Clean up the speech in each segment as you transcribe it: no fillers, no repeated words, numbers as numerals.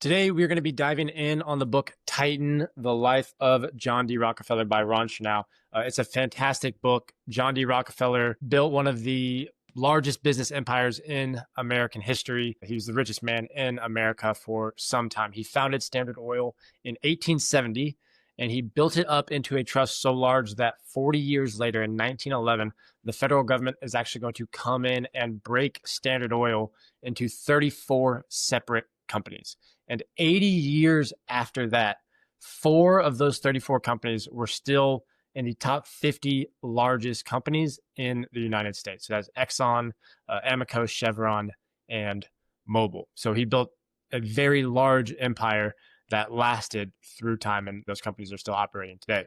Today, we're going to be diving in on the book Titan, The Life of John D. Rockefeller by Ron Chernow. It's a fantastic book. John D. Rockefeller built one of the largest business empires in American history. He was the richest man in America for some time. He founded Standard Oil in 1870, and he built it up into a trust so large that 40 years later, in 1911, the federal government is actually going to come in and break Standard Oil into 34 separate companies. And 80 years after that, 4 of those 34 companies were still in the top 50 largest companies in the United States. So that's Exxon, Amoco, Chevron, and Mobil. So he built a very large empire that lasted through time, and those companies are still operating today.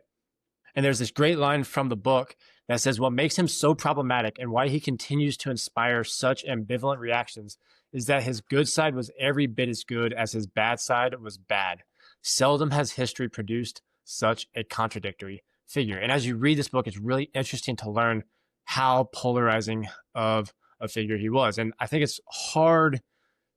And there's this great line from the book that says, what makes him so problematic and why he continues to inspire such ambivalent reactions is that his good side was every bit as good as his bad side was bad. Seldom has history produced such a contradictory figure. And as you read this book, it's really interesting to learn how polarizing of a figure he was. And I think it's hard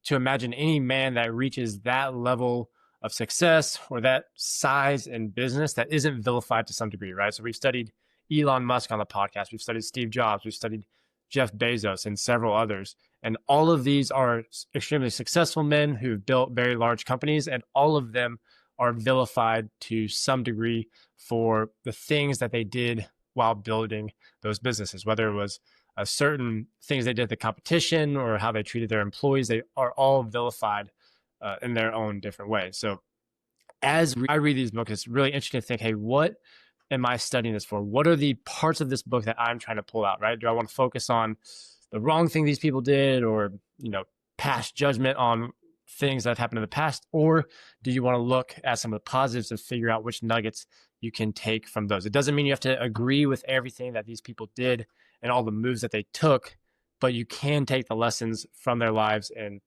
to imagine any man that reaches that level of success or that size in business that isn't vilified to some degree, right? So we've studied Elon Musk on the podcast. We've studied Steve Jobs. We've studied Jeff Bezos and several others. And all of these are extremely successful men who've built very large companies, and all of them are vilified to some degree for the things that they did while building those businesses, whether it was certain things they did at the competition or how they treated their employees. They are all vilified in their own different ways. So as I read these books, it's really interesting to think, hey, what am I studying this for? What are the parts of this book that I'm trying to pull out, right? Do I want to focus on the wrong thing these people did, or, pass judgment on things that have happened in the past? Or do you want to look at some of the positives and figure out which nuggets you can take from those? It doesn't mean you have to agree with everything that these people did and all the moves that they took, but you can take the lessons from their lives and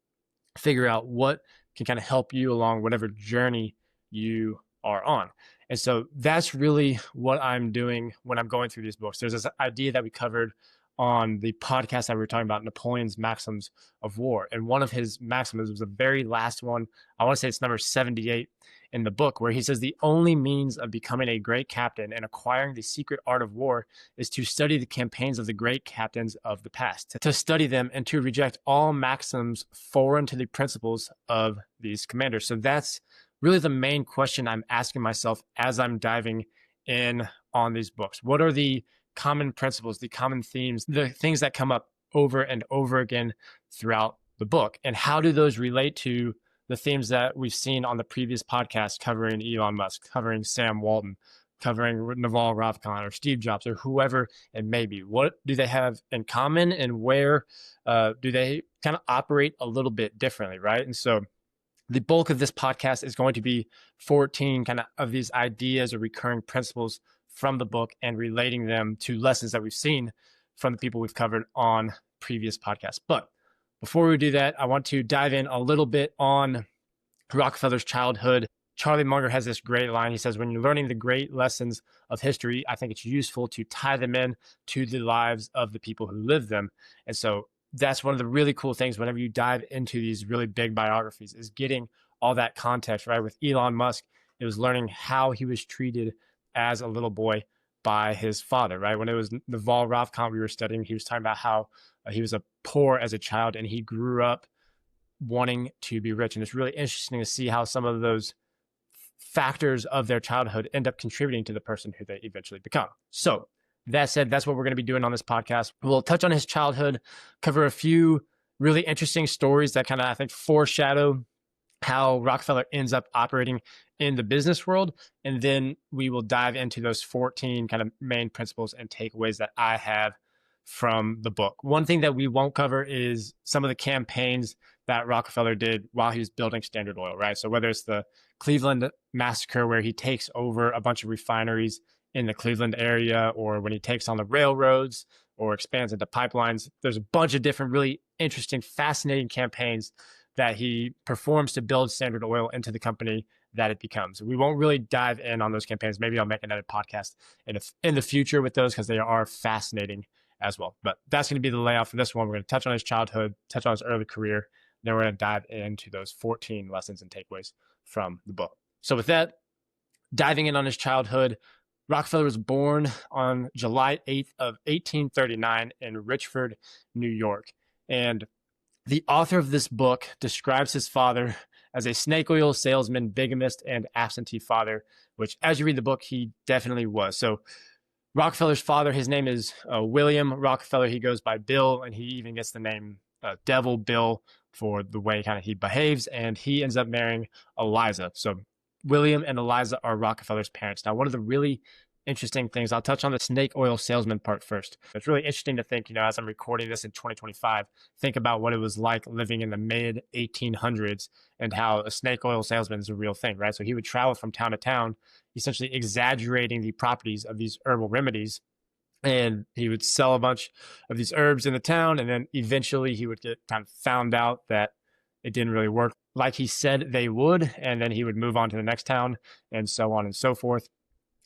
figure out what can kind of help you along whatever journey you are on. And so that's really what I'm doing when I'm going through these books. There's this idea that we covered on the podcast that we were talking about, Napoleon's maxims of war. And one of his maxims was the very last one. I want to say it's number 78 in the book, where he says, the only means of becoming a great captain and acquiring the secret art of war is to study the campaigns of the great captains of the past, to study them and to reject all maxims foreign to the principles of these commanders. So that's really the main question I'm asking myself as I'm diving in on these books. What are the common principles, the common themes, the things that come up over and over again throughout the book? And how do those relate to the themes that we've seen on the previous podcast covering Elon Musk, covering Sam Walton, covering Naval Ravikant or Steve Jobs or whoever it may be? What do they have in common, and where do they kind of operate a little bit differently, right? And so the bulk of this podcast is going to be 14 kind of these ideas or recurring principles from the book and relating them to lessons that we've seen from the people we've covered on previous podcasts. But before we do that, I want to dive in a little bit on Rockefeller's childhood. Charlie Munger has this great line. He says, when you're learning the great lessons of history, I think it's useful to tie them in to the lives of the people who lived them. And so that's one of the really cool things whenever you dive into these really big biographies, is getting all that context, right? With Elon Musk, it was learning how he was treated as a little boy by his father, right? When it was Naval Ravikant we were studying, he was talking about how he was poor as a child and he grew up wanting to be rich. And it's really interesting to see how some of those factors of their childhood end up contributing to the person who they eventually become. So that said, that's what we're going to be doing on this podcast. We'll touch on his childhood, cover a few really interesting stories that kind of, I think, foreshadow how Rockefeller ends up operating in the business world. And then we will dive into those 14 kind of main principles and takeaways that I have from the book. One thing that we won't cover is some of the campaigns that Rockefeller did while he was building Standard Oil, right? So whether it's the Cleveland massacre, where he takes over a bunch of refineries in the Cleveland area, or when he takes on the railroads or expands into pipelines, there's a bunch of different really interesting, fascinating campaigns that he performs to build Standard Oil into the company that it becomes. We won't really dive in on those campaigns. Maybe I'll make another podcast in the future with those, because they are fascinating as well. But that's going to be the layout for this one. We're going to touch on his childhood, touch on his early career, Then we're going to dive into those 14 lessons and takeaways from the book. So with that, diving in on his childhood, Rockefeller was born on July 8th of 1839 in Richford, New York. And the author of this book describes his father as a snake oil salesman, bigamist, and absentee father, which as you read the book, he definitely was. So Rockefeller's father, his name is William Rockefeller. He goes by Bill, and he even gets the name Devil Bill for the way kind of he behaves. And he ends up marrying Eliza. So William and Eliza are Rockefeller's parents. Now, one of the really interesting things, I'll touch on the snake oil salesman part first. It's really interesting to think, as I'm recording this in 2025, think about what it was like living in the mid 1800s and how a snake oil salesman is a real thing, right? So he would travel from town to town, essentially exaggerating the properties of these herbal remedies. And he would sell a bunch of these herbs in the town. And then eventually he would get kind of found out that it didn't really work like he said they would. And then he would move on to the next town and so on and so forth.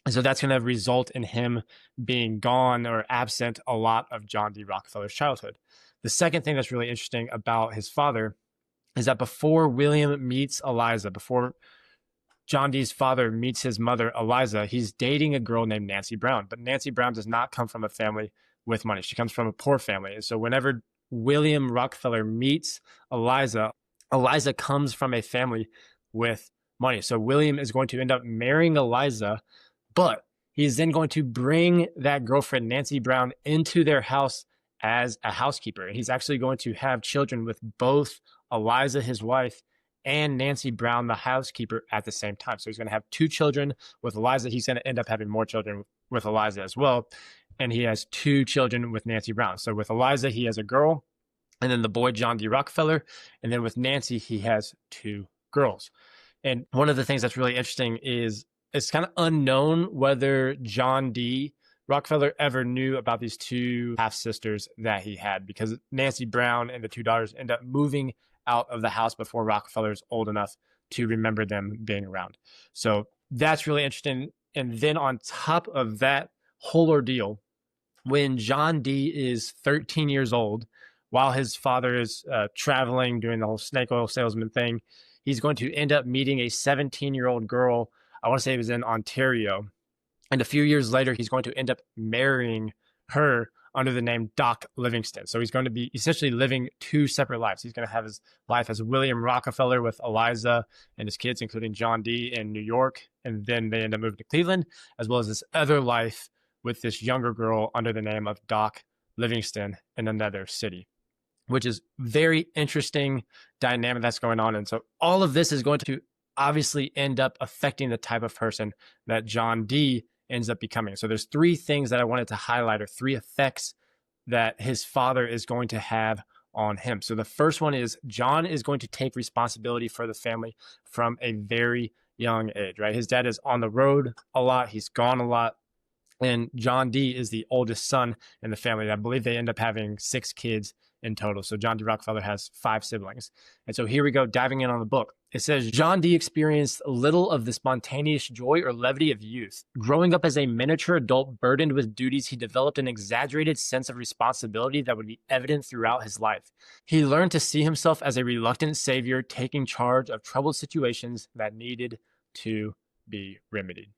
And so that's going to result in him being gone or absent a lot of John D. Rockefeller's childhood. The second thing that's really interesting about his father is that before William meets Eliza, before John D's father meets his mother, Eliza, he's dating a girl named Nancy Brown. But Nancy Brown does not come from a family with money. She comes from a poor family. And so whenever William Rockefeller meets Eliza, Eliza comes from a family with money. So William is going to end up marrying Eliza, but he's then going to bring that girlfriend, Nancy Brown, into their house as a housekeeper. And he's actually going to have children with both Eliza, his wife, and Nancy Brown, the housekeeper, at the same time. So he's going to have 2 children with Eliza. He's going to end up having more children with Eliza as well. And he has 2 children with Nancy Brown. So with Eliza, he has a girl, and then the boy, John D. Rockefeller. And then with Nancy, he has 2 girls. And one of the things that's really interesting is it's kind of unknown whether John D. Rockefeller ever knew about these 2 half-sisters that he had, because Nancy Brown and the 2 daughters end up moving out of the house before Rockefeller's old enough to remember them being around. So that's really interesting. And then on top of that whole ordeal, when John D. is 13 years old, while his father is traveling, doing the whole snake oil salesman thing, he's going to end up meeting a 17-year-old girl. I want to say it was in Ontario. And a few years later, he's going to end up marrying her under the name Doc Livingston. So he's going to be essentially living 2 separate lives. He's going to have his life as William Rockefeller with Eliza and his kids, including John D. in New York. And then they end up moving to Cleveland, as well as this other life with this younger girl under the name of Doc Livingston in another city, which is very interesting dynamic that's going on. And so all of this is going to obviously end up affecting the type of person that John D. ends up becoming. So there's 3 things that I wanted to highlight, or 3 effects that his father is going to have on him. So the first one is John is going to take responsibility for the family from a very young age, right? His dad is on the road a lot. He's gone a lot. And John D. is the oldest son in the family. I believe they end up having 6 kids in total. So John D. Rockefeller has 5 siblings. And so here we go, diving in on the book. It says, John D. experienced little of the spontaneous joy or levity of youth. Growing up as a miniature adult burdened with duties, he developed an exaggerated sense of responsibility that would be evident throughout his life. He learned to see himself as a reluctant savior taking charge of troubled situations that needed to be remedied.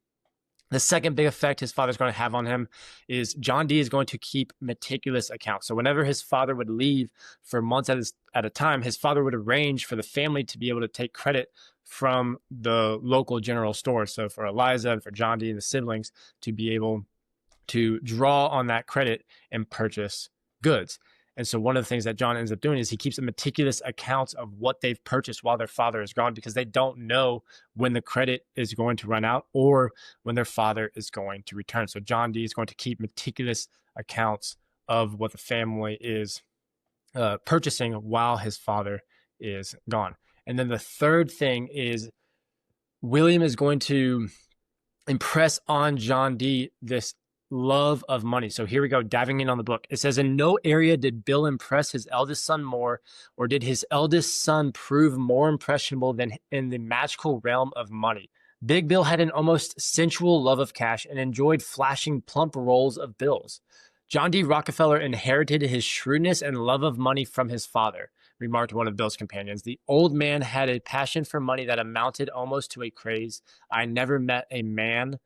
The second big effect his father's going to have on him is John D. is going to keep meticulous accounts. So whenever his father would leave for months at a time, his father would arrange for the family to be able to take credit from the local general store. So for Eliza and for John D. and the siblings to be able to draw on that credit and purchase goods. And so one of the things that John ends up doing is he keeps a meticulous account of what they've purchased while their father is gone, because they don't know when the credit is going to run out or when their father is going to return. So John D. is going to keep meticulous accounts of what the family is purchasing while his father is gone. And then the third thing is William is going to impress on John D. this love of money. So here we go, diving in on the book. It says, in no area did Bill impress his eldest son more, or did his eldest son prove more impressionable than in the magical realm of money. Big Bill had an almost sensual love of cash and enjoyed flashing plump rolls of bills. John D. Rockefeller inherited his shrewdness and love of money from his father. remarked one of Bill's companions. The old man had a passion for money that amounted almost to a craze. I never met a man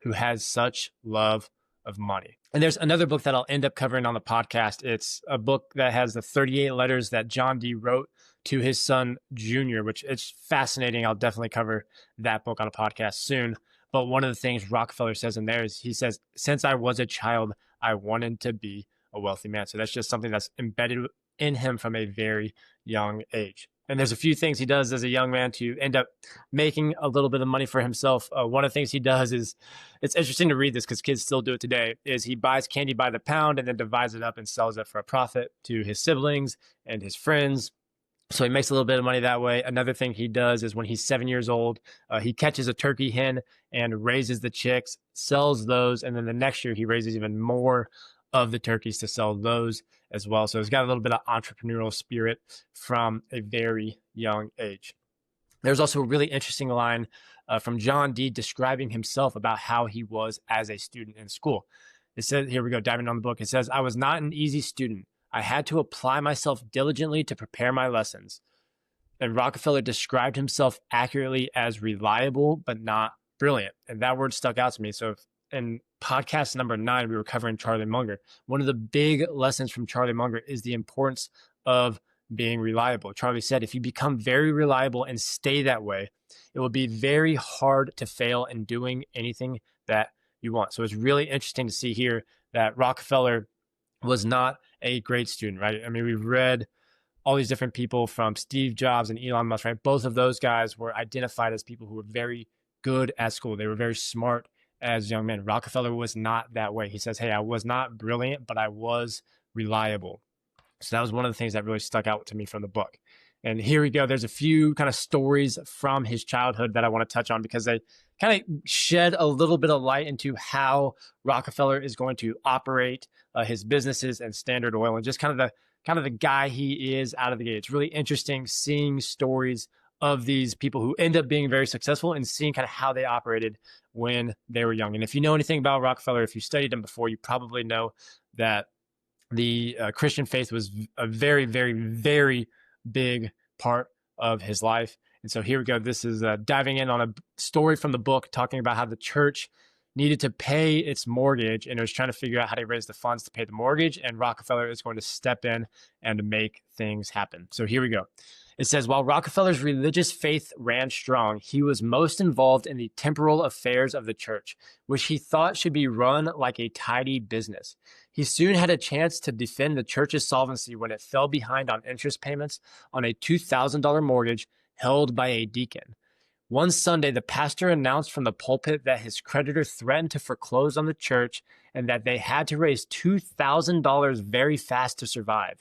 who has such love of money. And there's another book that I'll end up covering on the podcast. It's a book that has the 38 letters that John D. wrote to his son, Junior, which it's fascinating. I'll definitely cover that book on a podcast soon. But one of the things Rockefeller says in there is he says, since I was a child, I wanted to be a wealthy man. So that's just something that's embedded in him from a very young age. And there's a few things he does as a young man to end up making a little bit of money for himself. One of the things he does is, it's interesting to read this because kids still do it today, is he buys candy by the pound and then divides it up and sells it for a profit to his siblings and his friends. So he makes a little bit of money that way. Another thing he does is when he's 7 years old, he catches a turkey hen and raises the chicks, sells those, and then the next year he raises even more of the turkeys to sell those as well. So he's got a little bit of entrepreneurial spirit from a very young age. There's also a really interesting line from John D. describing himself about how he was as a student in school. It says, here we go, diving on the book. It says, I was not an easy student. I had to apply myself diligently to prepare my lessons. And Rockefeller described himself accurately as reliable, but not brilliant. And that word stuck out to me. So in podcast number 9, we were covering Charlie Munger. One of the big lessons from Charlie Munger is the importance of being reliable. Charlie said, if you become very reliable and stay that way, it will be very hard to fail in doing anything that you want. So it's really interesting to see here that Rockefeller was not a great student, right? I mean, we've read all these different people from Steve Jobs and Elon Musk, right? Both of those guys were identified as people who were very good at school. They were very smart as young men. Rockefeller was not that way. He says, hey, I was not brilliant, but I was reliable. So that was one of the things that really stuck out to me from the book. And here we go. There's a few kind of stories from his childhood that I want to touch on because they kind of shed a little bit of light into how Rockefeller is going to operate his businesses and Standard Oil, and just kind of the guy he is out of the gate. It's really interesting seeing stories of these people who end up being very successful and seeing kind of how they operated when they were young. And if you know anything about Rockefeller, if you studied him before, you probably know that the Christian faith was a very, very, very big part of his life. And so here we go. This is diving in on a story from the book talking about how the church needed to pay its mortgage and it was trying to figure out how to raise the funds to pay the mortgage. And Rockefeller is going to step in and make things happen. So here we go. It says, while Rockefeller's religious faith ran strong, he was most involved in the temporal affairs of the church, which he thought should be run like a tidy business. He soon had a chance to defend the church's solvency when it fell behind on interest payments on a $2,000 mortgage held by a deacon. One Sunday, the pastor announced from the pulpit that his creditor threatened to foreclose on the church and that they had to raise $2,000 very fast to survive.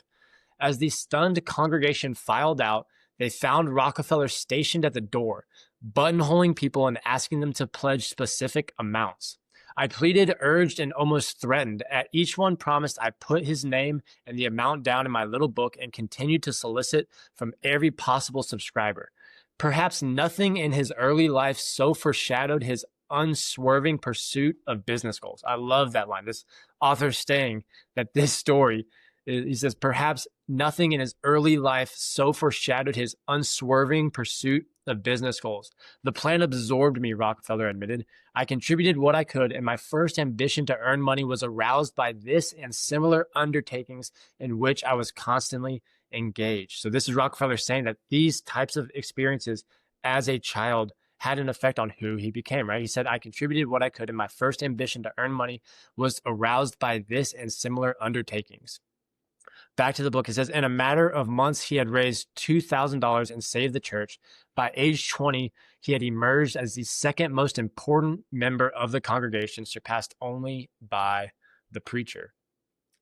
As the stunned congregation filed out, they found Rockefeller stationed at the door, buttonholing people and asking them to pledge specific amounts. I pleaded, urged, and almost threatened. At each one promised I put his name and the amount down in my little book and continued to solicit from every possible subscriber. Perhaps nothing in his early life so foreshadowed his unswerving pursuit of business goals. I love that line. This author saying that this story, he says, perhaps nothing in his early life so foreshadowed his unswerving pursuit of business goals. The plan absorbed me, Rockefeller admitted. I contributed what I could, and my first ambition to earn money was aroused by this and similar undertakings in which I was constantly engaged. So this is Rockefeller saying that these types of experiences as a child had an effect on who he became, right? He said, I contributed what I could, and my first ambition to earn money was aroused by this and similar undertakings. Back to the book, it says, in a matter of months, he had raised $2,000 and saved the church. By age 20, he had emerged as the second most important member of the congregation, surpassed only by the preacher.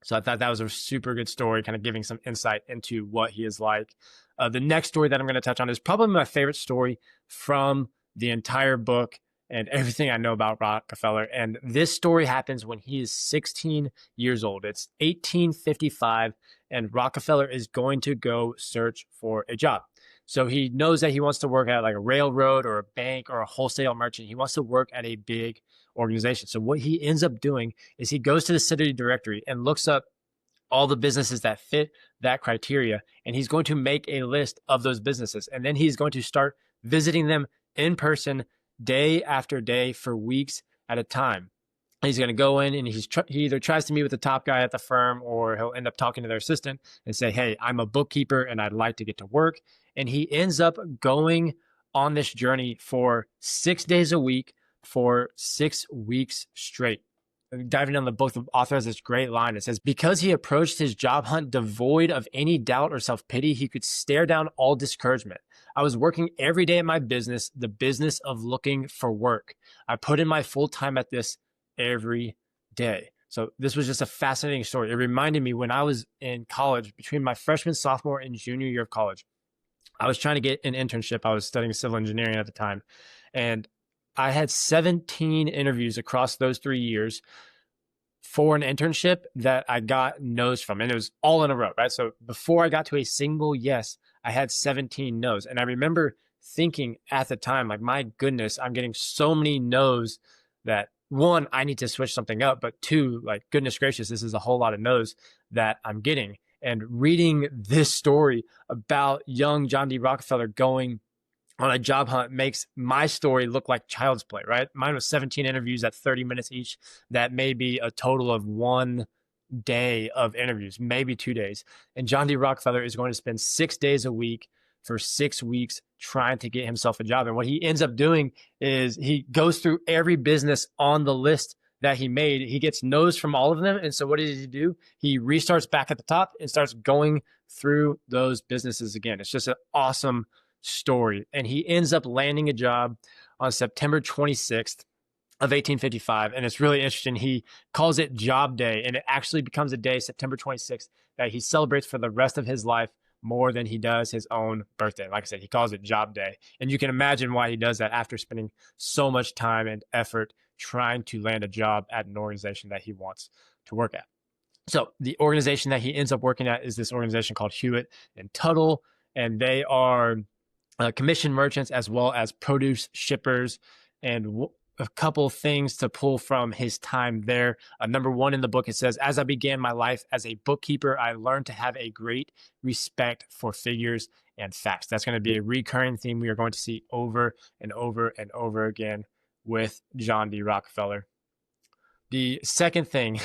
So I thought that was a super good story, kind of giving some insight into what he is like. The next story that I'm going to touch on is probably my favorite story from the entire book and everything I know about Rockefeller. And this story happens when he is 16 years old. It's 1855, and Rockefeller is going to go search for a job. So he knows that he wants to work at like a railroad or a bank or a wholesale merchant. He wants to work at a big organization. So what he ends up doing is he goes to the city directory and looks up all the businesses that fit that criteria, and he's going to make a list of those businesses. And then he's going to start visiting them in person day after day for weeks at a time. He's going to go in and he either tries to meet with the top guy at the firm, or he'll end up talking to their assistant and say, hey, I'm a bookkeeper and I'd like to get to work. And he ends up going on this journey for 6 days a week for 6 weeks straight. Diving on the book, the author has this great line. It says, because he approached his job hunt devoid of any doubt or self-pity, he could stare down all discouragement. I was working every day at my business, the business of looking for work. I put in my full time at this every day. So this was just a fascinating story. It reminded me when I was in college, between my freshman, sophomore, and junior year of college, I was trying to get an internship. I was studying civil engineering at the time, and I had 17 interviews across those 3 years for an internship that I got no's from, and it was all in a row, right? So before I got to a single yes, I had 17 no's. And I remember thinking at the time, like, my goodness, I'm getting so many no's that, one, I need to switch something up, but two, like, goodness gracious, this is a whole lot of no's that I'm getting. And reading this story about young John D. Rockefeller going on a job hunt makes my story look like child's play, right? Mine was 17 interviews at 30 minutes each. That may be a total of 1 day of interviews, maybe 2 days. And John D. Rockefeller is going to spend 6 days a week for 6 weeks trying to get himself a job. And what he ends up doing is he goes through every business on the list that he made. He gets no's from all of them. And so what does he do? He restarts back at the top and starts going through those businesses again. It's just an awesome story. And he ends up landing a job on September 26th of 1855. And it's really interesting. He calls it Job Day, and it actually becomes a day, September 26th, that he celebrates for the rest of his life more than he does his own birthday. Like I said, he calls it Job Day. And you can imagine why he does that after spending so much time and effort trying to land a job at an organization that he wants to work at. So the organization that he ends up working at is this organization called Hewitt and Tuttle, and they are commission merchants as well as produce shippers. And a couple things to pull from his time there. Number one in the book, it says, as I began my life as a bookkeeper, I learned to have a great respect for figures and facts. That's going to be a recurring theme we are going to see over and over and over again with John D. Rockefeller. The second thing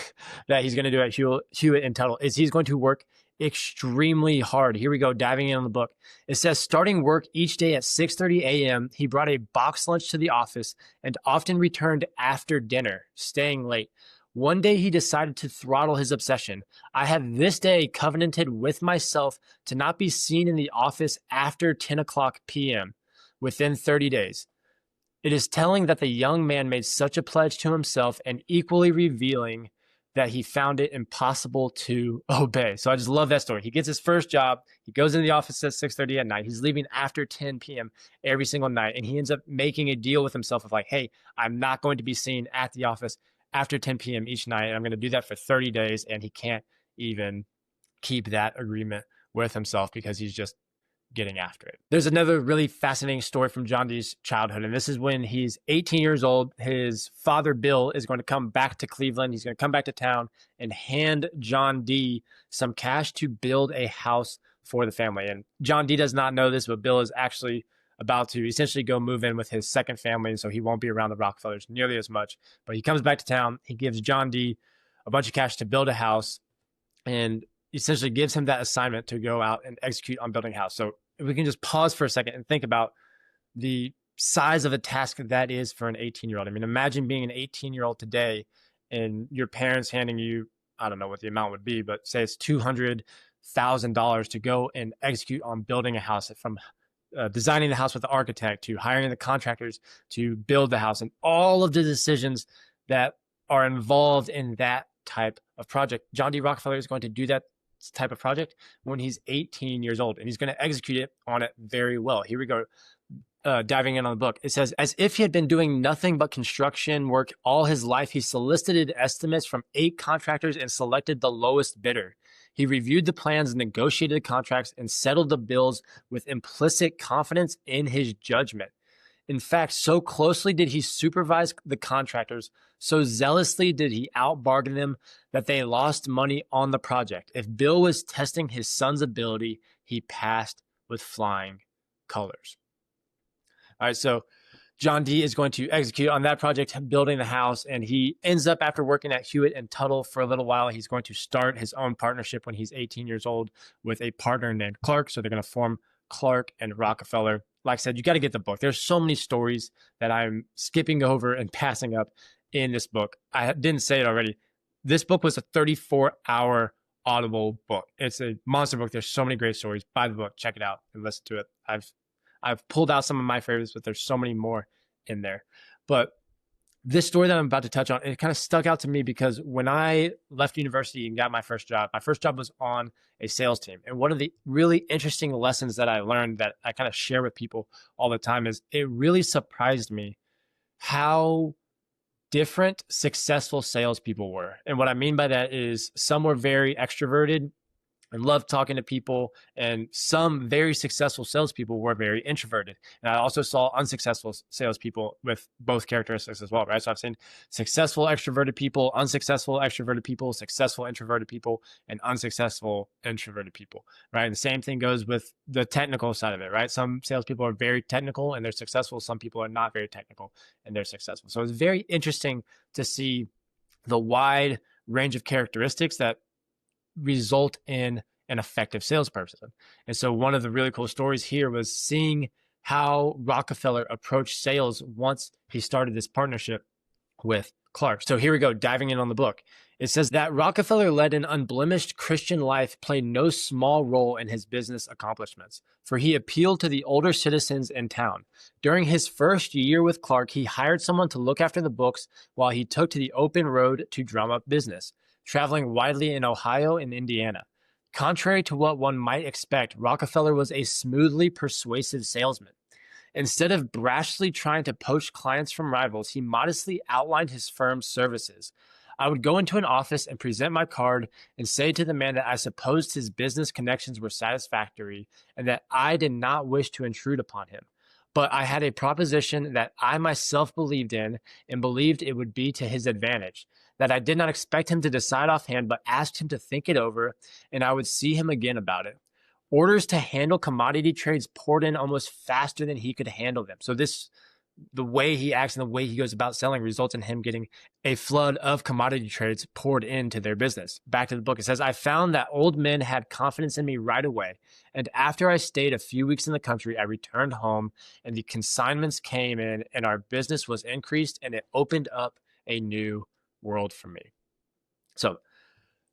that he's going to do at Hewitt and Tuttle is he's going to work extremely hard. Here we go, diving in on the book. It says, starting work each day at 6:30 a.m., he brought a box lunch to the office and often returned after dinner, staying late. One day he decided to throttle his obsession. I have this day covenanted with myself to not be seen in the office after 10 o'clock p.m. within 30 days. It is telling that the young man made such a pledge to himself, and equally revealing that he found it impossible to obey. So I just love that story. He gets his first job. He goes into the office at 6:30 at night. He's leaving after 10 p.m. every single night. And he ends up making a deal with himself of like, hey, I'm not going to be seen at the office after 10 p.m. each night. And I'm going to do that for 30 days. And he can't even keep that agreement with himself because he's just getting after it. There's another really fascinating story from John D's childhood, and this is when he's 18 years old. His father, Bill, is going to come back to Cleveland. He's going to come back to town and hand John D some cash to build a house for the family. And John D does not know this, but Bill is actually about to essentially go move in with his second family, so he won't be around the Rockefellers nearly as much. But he comes back to town. He gives John D a bunch of cash to build a house, and essentially gives him that assignment to go out and execute on building a house. So if we can just pause for a second and think about the size of a task that is for an 18-year-old. I mean, imagine being an 18-year-old today and your parents handing you, I don't know what the amount would be, but say it's $200,000 to go and execute on building a house, from designing the house with the architect to hiring the contractors to build the house, and all of the decisions that are involved in that type of project. John D. Rockefeller is going to do that type of project when he's 18 years old, and he's going to execute it on it very well. Here we go, diving in on the book. It says, as if he had been doing nothing but construction work all his life, he solicited estimates from 8 contractors and selected the lowest bidder. He reviewed the plans, negotiated the contracts, and settled the bills with implicit confidence in his judgment. In fact, so closely did he supervise the contractors, so zealously did he outbargain them that they lost money on the project. If Bill was testing his son's ability, he passed with flying colors. All right, so John D is going to execute on that project, building the house, and he ends up, after working at Hewitt and Tuttle for a little while, he's going to start his own partnership when he's 18 years old with a partner named Clark. So they're going to form Clark and Rockefeller. Like I said, you got to get the book. There's so many stories that I'm skipping over and passing up in this book. I didn't say it already. This book was a 34-hour Audible book. It's a monster book. There's so many great stories. Buy the book, check it out, and listen to it. I've pulled out some of my favorites, but there's so many more in there. But this story that I'm about to touch on, it kind of stuck out to me because when I left university and got my first job was on a sales team. And one of the really interesting lessons that I learned that I kind of share with people all the time is it really surprised me how different successful salespeople were. And what I mean by that is some were very extroverted and loved talking to people, and some very successful salespeople were very introverted. And I also saw unsuccessful salespeople with both characteristics as well, right? So I've seen successful extroverted people, unsuccessful extroverted people, successful introverted people, and unsuccessful introverted people, right? And the same thing goes with the technical side of it, right? Some salespeople are very technical and they're successful. Some people are not very technical and they're successful. So it's very interesting to see the wide range of characteristics that result in an effective salesperson. And so one of the really cool stories here was seeing how Rockefeller approached sales once he started this partnership with Clark. So here we go, diving in on the book. It says that Rockefeller led an unblemished Christian life, played no small role in his business accomplishments, for he appealed to the older citizens in town. During his first year with Clark, he hired someone to look after the books while he took to the open road to drum up business, traveling widely in Ohio and Indiana. Contrary to what one might expect, Rockefeller was a smoothly persuasive salesman. Instead of brashly trying to poach clients from rivals, he modestly outlined his firm's services. I would go into an office and present my card and say to the man that I supposed his business connections were satisfactory and that I did not wish to intrude upon him. But I had a proposition that I myself believed in and believed it would be to his advantage, that I did not expect him to decide offhand, but asked him to think it over, and I would see him again about it. Orders to handle commodity trades poured in almost faster than he could handle them. So the way he acts and the way he goes about selling results in him getting a flood of commodity trades poured into their business. Back to the book, it says, I found that old men had confidence in me right away. And after I stayed a few weeks in the country, I returned home and the consignments came in and our business was increased and it opened up a new world for me. So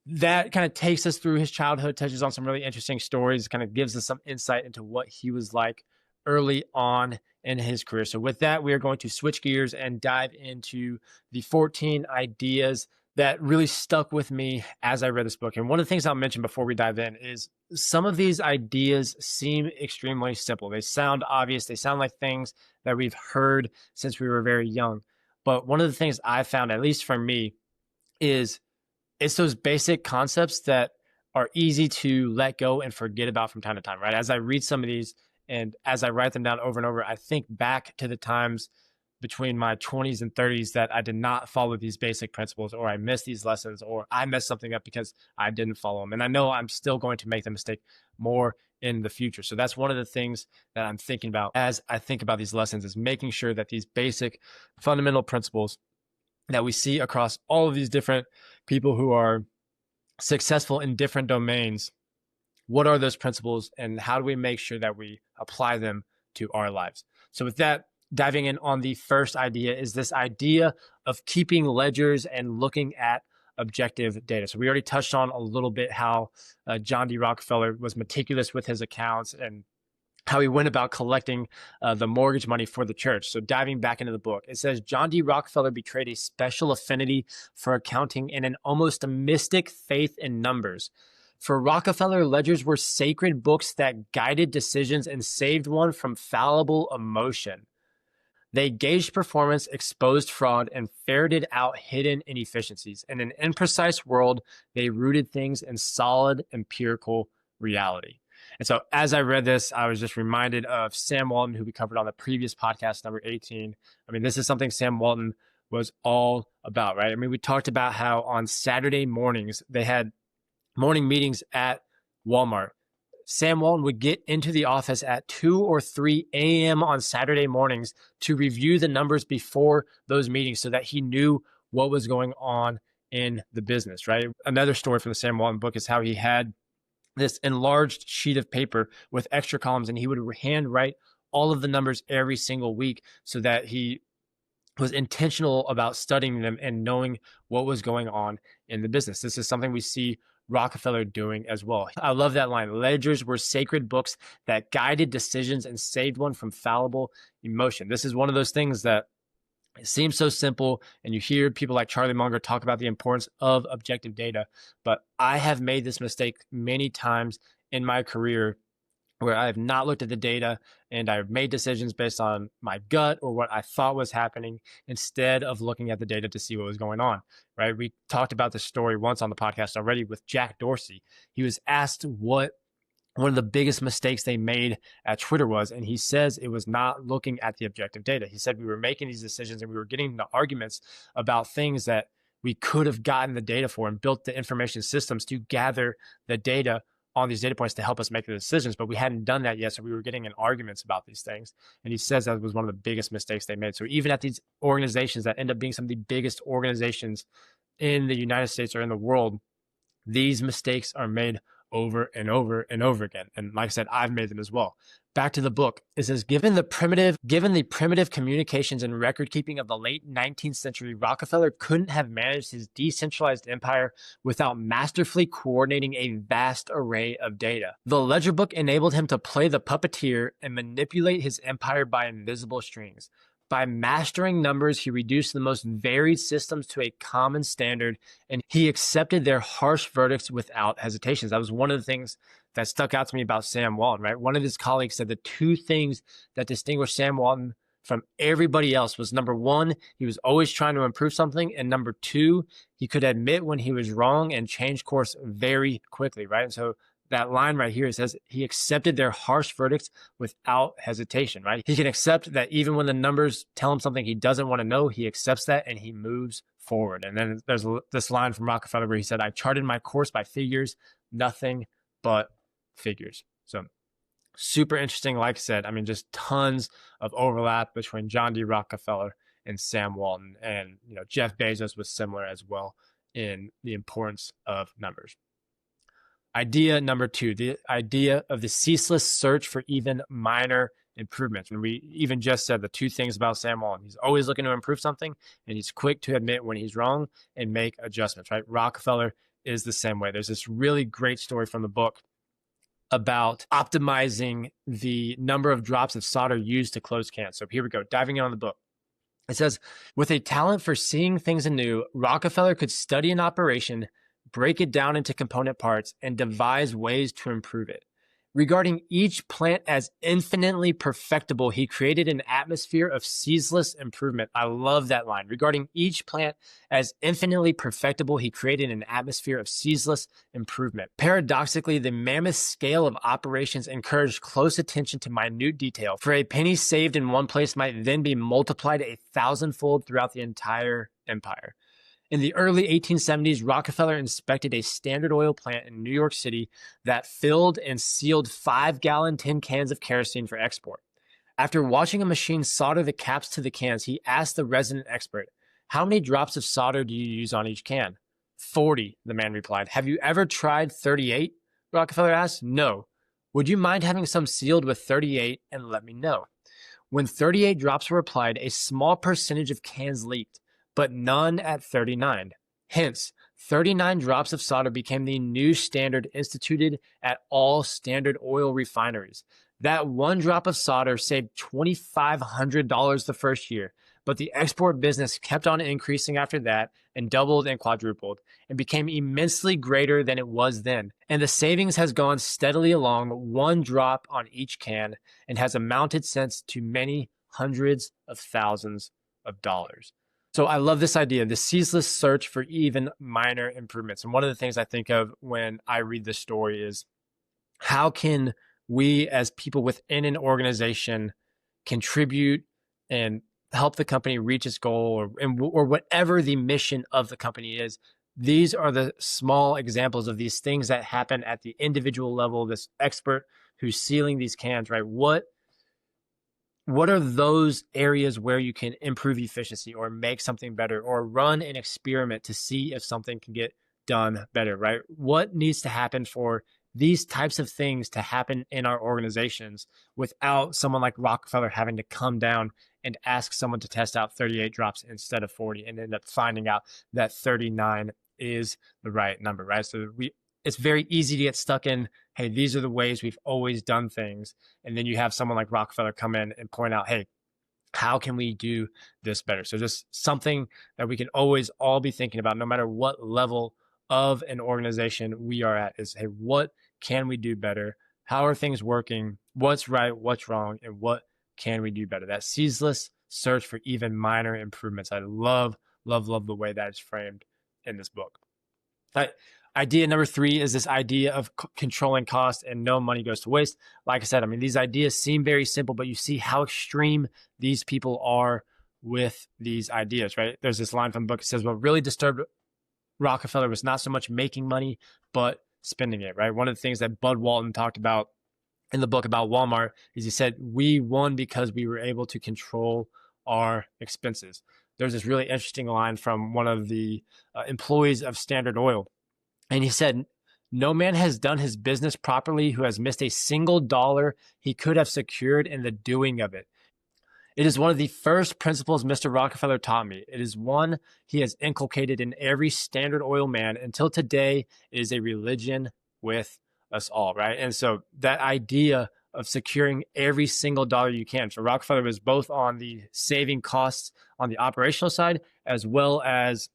that kind of takes us through his childhood, touches on some really interesting stories, kind of gives us some insight into what he was like early on in his career. So with that, we are going to switch gears and dive into the 14 ideas that really stuck with me as I read this book. And one of the things I'll mention before we dive in is some of these ideas seem extremely simple. They sound obvious. They sound like things that we've heard since we were very young. But one of the things I found, at least for me, is it's those basic concepts that are easy to let go and forget about from time to time, right? As I read some of these and as I write them down over and over, I think back to the times between my 20s and 30s that I did not follow these basic principles, or I missed these lessons, or I messed something up because I didn't follow them. And I know I'm still going to make the mistake more in the future. So that's one of the things that I'm thinking about as I think about these lessons, is making sure that these basic fundamental principles that we see across all of these different people who are successful in different domains, what are those principles and how do we make sure that we apply them to our lives? So with that, diving in on the first idea is this idea of keeping ledgers and looking at objective data. So we already touched on a little bit how John D. Rockefeller was meticulous with his accounts and how he went about collecting the mortgage money for the church. So diving back into the book, it says John D. Rockefeller betrayed a special affinity for accounting and an almost mystic faith in numbers. For Rockefeller, ledgers were sacred books that guided decisions and saved one from fallible emotion. They gauged performance, exposed fraud, and ferreted out hidden inefficiencies. In an imprecise world, they rooted things in solid empirical reality. And so as I read this, I was just reminded of Sam Walton, who we covered on the previous podcast, number 18. I mean, this is something Sam Walton was all about, right? I mean, we talked about how on Saturday mornings, they had morning meetings at Walmart. Sam Walton would get into the office at 2 or 3 a.m. on Saturday mornings to review the numbers before those meetings so that he knew what was going on in the business, right? Another story from the Sam Walton book is how he had this enlarged sheet of paper with extra columns, and he would handwrite all of the numbers every single week so that he was intentional about studying them and knowing what was going on in the business. This is something we see Rockefeller doing as well. I love that line. Ledgers were sacred books that guided decisions and saved one from fallible emotion. This is one of those things that it seems so simple, and you hear people like Charlie Munger talk about the importance of objective data, but I have made this mistake many times in my career where I have not looked at the data and I've made decisions based on my gut or what I thought was happening instead of looking at the data to see what was going on, right? We talked about this story once on the podcast already with Jack Dorsey. He was asked what one of the biggest mistakes they made at Twitter was, and he says it was not looking at the objective data. He said we were making these decisions and we were getting into arguments about things that we could have gotten the data for and built the information systems to gather the data on these data points to help us make the decisions, but we hadn't done that yet. So we were getting in arguments about these things. And he says that was one of the biggest mistakes they made. So even at these organizations that end up being some of the biggest organizations in the United States or in the world, these mistakes are made over and over and over again. And like I said, I've made them as well. Back to the book. It says, given the primitive communications and record keeping of the late 19th century, Rockefeller couldn't have managed his decentralized empire without masterfully coordinating a vast array of data. The ledger book enabled him to play the puppeteer and manipulate his empire by invisible strings. By mastering numbers, he reduced the most varied systems to a common standard, and he accepted their harsh verdicts without hesitations. That was one of the things that stuck out to me about Sam Walton, right? One of his colleagues said the two things that distinguished Sam Walton from everybody else was, number one, he was always trying to improve something, and number two, he could admit when he was wrong and change course very quickly, right? And so that line right here, it says he accepted their harsh verdicts without hesitation, right? He can accept that even when the numbers tell him something he doesn't want to know, he accepts that and he moves forward. And then there's this line from Rockefeller where he said, I charted my course by figures, nothing but figures. So super interesting. Like I said, I mean, just tons of overlap between John D. Rockefeller and Sam Walton. And, Jeff Bezos was similar as well in the importance of numbers. Idea number two, the idea of the ceaseless search for even minor improvements. And we even just said the two things about Sam Walton. He's always looking to improve something, and he's quick to admit when he's wrong and make adjustments, right? Rockefeller is the same way. There's this really great story from the book about optimizing the number of drops of solder used to close cans. So here we go, diving in on the book. It says, with a talent for seeing things anew, Rockefeller could study an operation, break it down into component parts, and devise ways to improve it. Regarding each plant as infinitely perfectible, he created an atmosphere of ceaseless improvement. I love that line. Regarding each plant as infinitely perfectible, he created an atmosphere of ceaseless improvement. Paradoxically, the mammoth scale of operations encouraged close attention to minute detail, for a penny saved in one place might then be multiplied 1,000-fold throughout the entire empire. In the early 1870s, Rockefeller inspected a Standard Oil plant in New York City that filled and sealed 5-gallon tin cans of kerosene for export. After watching a machine solder the caps to the cans, he asked the resident expert, how many drops of solder do you use on each can? 40, the man replied. Have you ever tried 38? Rockefeller asked. No. Would you mind having some sealed with 38 and let me know? When 38 drops were applied, a small percentage of cans leaked, but none at 39. Hence, 39 drops of solder became the new standard instituted at all Standard Oil refineries. That one drop of solder saved $2,500 the first year, but the export business kept on increasing after that and doubled and quadrupled and became immensely greater than it was then. And the savings has gone steadily along, one drop on each can, and has amounted since to many hundreds of thousands of dollars. So I love this idea, the ceaseless search for even minor improvements. And one of the things I think of when I read this story is, how can we as people within an organization contribute and help the company reach its goal, or whatever the mission of the company is. These are the small examples of these things that happen at the individual level. This expert who's sealing these cans, right? What are those areas where you can improve efficiency or make something better or run an experiment to see if something can get done better, right? What needs to happen for these types of things to happen in our organizations without someone like Rockefeller having to come down and ask someone to test out 38 drops instead of 40 and end up finding out that 39 is the right number, right? So it's very easy to get stuck in, hey, these are the ways we've always done things. And then you have someone like Rockefeller come in and point out, hey, how can we do this better? So just something that we can always all be thinking about, no matter what level of an organization we are at, is, hey, what can we do better? How are things working? What's right? What's wrong? And what can we do better? That ceaseless search for even minor improvements. I love the way that is framed in this book. Idea number 3 is this idea of controlling cost and no money goes to waste. Like I said, I mean, these ideas seem very simple, but you see how extreme these people are with these ideas, right? There's this line from the book that says, what really disturbed Rockefeller was not so much making money, but spending it, right? One of the things that Bud Walton talked about in the book about Walmart is he said, we won because we were able to control our expenses. There's this really interesting line from one of the employees of Standard Oil. And he said, no man has done his business properly who has missed a single dollar he could have secured in the doing of it. It is one of the first principles Mr. Rockefeller taught me. It is one he has inculcated in every Standard Oil man until today. It is a religion with us all, right? And so that idea of securing every single dollar you can. So Rockefeller was both on the saving costs on the operational side, as well as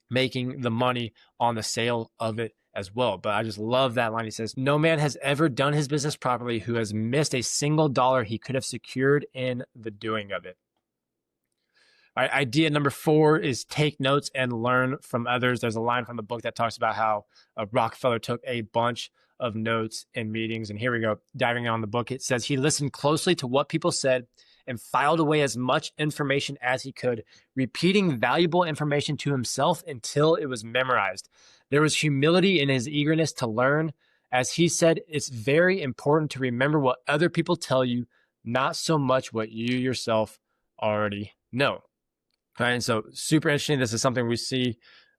making the money on the sale of it as well. But I just love that line. He says, no man has ever done his business properly who has missed a single dollar he could have secured in the doing of it. All right, idea number 4 is take notes and learn from others. There's a line from the book that talks about how Rockefeller took a bunch of notes in meetings. And here we go, diving on the book. It says he listened closely to what people said and filed away as much information as he could, repeating valuable information to himself until it was memorized. There was humility in his eagerness to learn. As he said, it's very important to remember what other people tell you, not so much what you yourself already know. Right? And so super interesting. This is something we see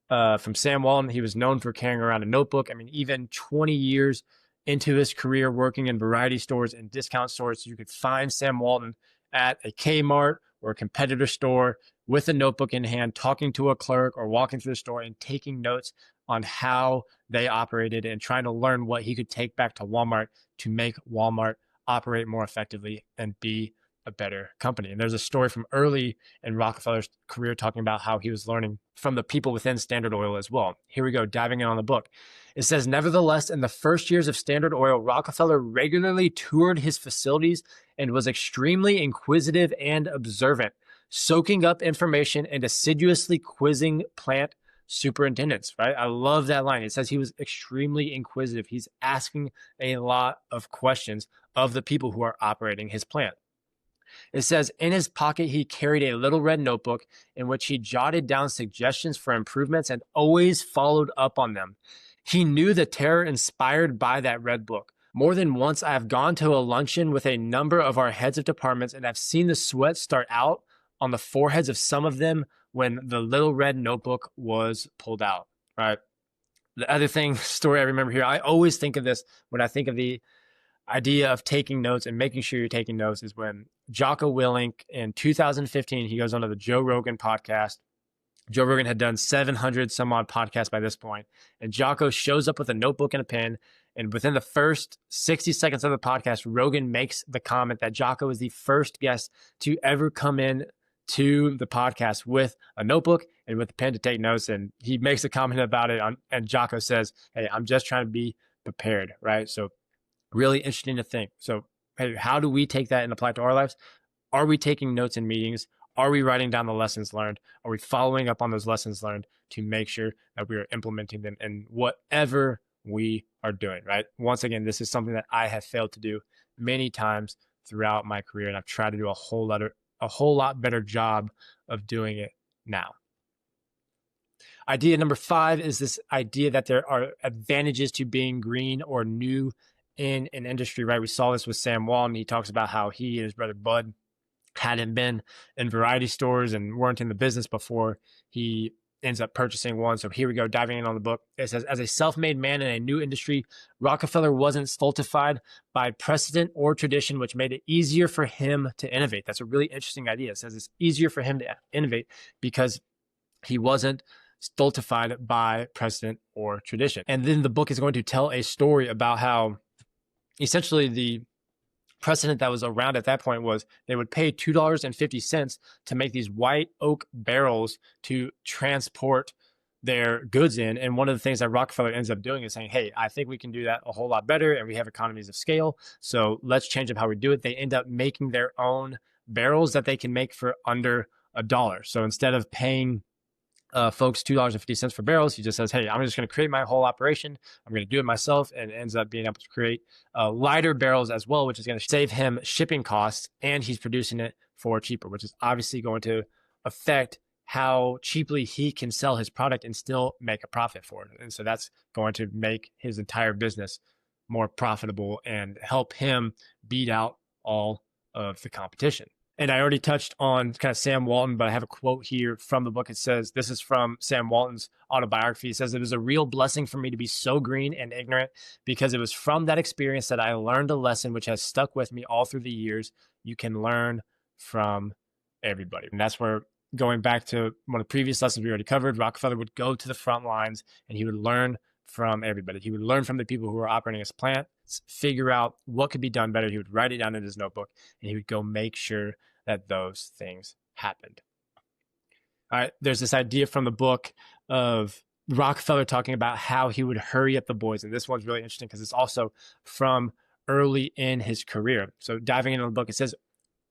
from Sam Walton. He was known for carrying around a notebook. I mean, even 20 years into his career working in variety stores and discount stores, you could find Sam Walton at a Kmart or a competitor store with a notebook in hand, talking to a clerk or walking through the store and taking notes on how they operated and trying to learn what he could take back to Walmart to make Walmart operate more effectively and be a better company. And there's a story from early in Rockefeller's career talking about how he was learning from the people within Standard Oil as well. Here we go, diving in on the book. It says, nevertheless, in the first years of Standard Oil, Rockefeller regularly toured his facilities and was extremely inquisitive and observant, soaking up information and assiduously quizzing plant superintendents, right? I love that line. It says he was extremely inquisitive. He's asking a lot of questions of the people who are operating his plant. It says, in his pocket, he carried a little red notebook in which he jotted down suggestions for improvements and always followed up on them. He knew the terror inspired by that red book. More than once, I have gone to a luncheon with a number of our heads of departments, and I've seen the sweat start out on the foreheads of some of them when the little red notebook was pulled out, right? The other story I remember here, I always think of this when I think of the idea of taking notes and making sure you're taking notes, is when Jocko Willink in 2015, he goes onto the Joe Rogan podcast. Joe Rogan had done 700 some odd podcasts by this point, and Jocko shows up with a notebook and a pen. And within the first 60 seconds of the podcast, Rogan makes the comment that Jocko is the first guest to ever come in to the podcast with a notebook and with a pen to take notes. And he makes a comment about it and Jocko says, hey, I'm just trying to be prepared, right? So really interesting to think. So, hey, how do we take that and apply it to our lives? Are we taking notes in meetings? Are we writing down the lessons learned? Are we following up on those lessons learned to make sure that we are implementing them in whatever we are doing, right? Once again, this is something that I have failed to do many times throughout my career, and I've tried to do a whole lot better job of doing it now. Idea number 5 is this idea that there are advantages to being green or new in an industry, right? We saw this with Sam Walton. He talks about how he and his brother Bud hadn't been in variety stores and weren't in the business before he ends up purchasing one. So here we go, diving in on the book. It says, as a self-made man in a new industry, Rockefeller wasn't stultified by precedent or tradition, which made it easier for him to innovate. That's a really interesting idea. It says it's easier for him to innovate because he wasn't stultified by precedent or tradition. And then the book is going to tell a story about how essentially the precedent that was around at that point was they would pay $2.50 to make these white oak barrels to transport their goods in. And one of the things that Rockefeller ends up doing is saying, hey, I think we can do that a whole lot better and we have economies of scale. So let's change up how we do it. They end up making their own barrels that they can make for under $1. So instead of paying folks $2.50 for barrels, he just says, hey, I'm just going to create my whole operation. I'm going to do it myself, and ends up being able to create lighter barrels as well, which is going to save him shipping costs, and he's producing it for cheaper, which is obviously going to affect how cheaply he can sell his product and still make a profit for it. And so that's going to make his entire business more profitable and help him beat out all of the competition. And I already touched on kind of Sam Walton, but I have a quote here from the book. It says, this is from Sam Walton's autobiography. It says, it was a real blessing for me to be so green and ignorant because it was from that experience that I learned a lesson which has stuck with me all through the years. You can learn from everybody. And that's where, going back to one of the previous lessons we already covered, Rockefeller would go to the front lines and he would learn from everybody. He would learn from the people who were operating his plant, figure out what could be done better. He would write it down in his notebook, and he would go make sure that those things happened. All right, there's this idea from the book of Rockefeller talking about how he would hurry up the boys. And this one's really interesting because it's also from early in his career. So diving into the book, it says,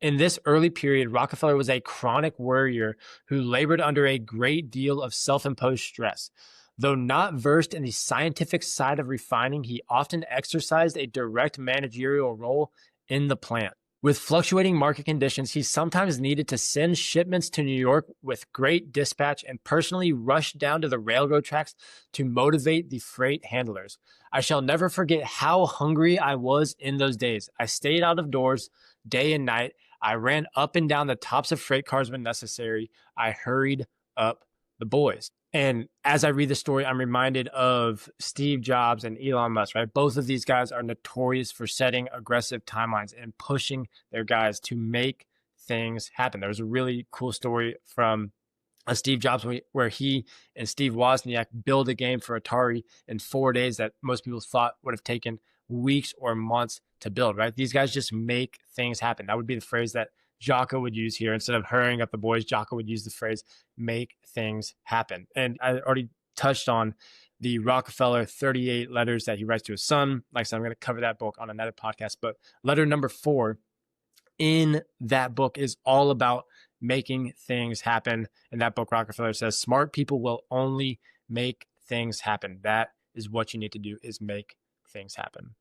in this early period, Rockefeller was a chronic worrier who labored under a great deal of self-imposed stress. Though not versed in the scientific side of refining, he often exercised a direct managerial role in the plant. With fluctuating market conditions, he sometimes needed to send shipments to New York with great dispatch and personally rush down to the railroad tracks to motivate the freight handlers. I shall never forget how hungry I was in those days. I stayed out of doors day and night. I ran up and down the tops of freight cars when necessary. I hurried up the boys. And as I read the story, I'm reminded of Steve Jobs and Elon Musk, right? Both of these guys are notorious for setting aggressive timelines and pushing their guys to make things happen. There was a really cool story from Steve Jobs where he and Steve Wozniak build a game for Atari in 4 days that most people thought would have taken weeks or months to build, right? These guys just make things happen. That would be the phrase that Jocko would use here. Instead of hurrying up the boys, Jocko would use the phrase, make things happen. And I already touched on the Rockefeller 38 letters that he writes to his son. Like I said, I'm going to cover that book on another podcast, but letter number 4 in that book is all about making things happen. In that book, Rockefeller says, smart people will only make things happen. That is what you need to do, is make things happen.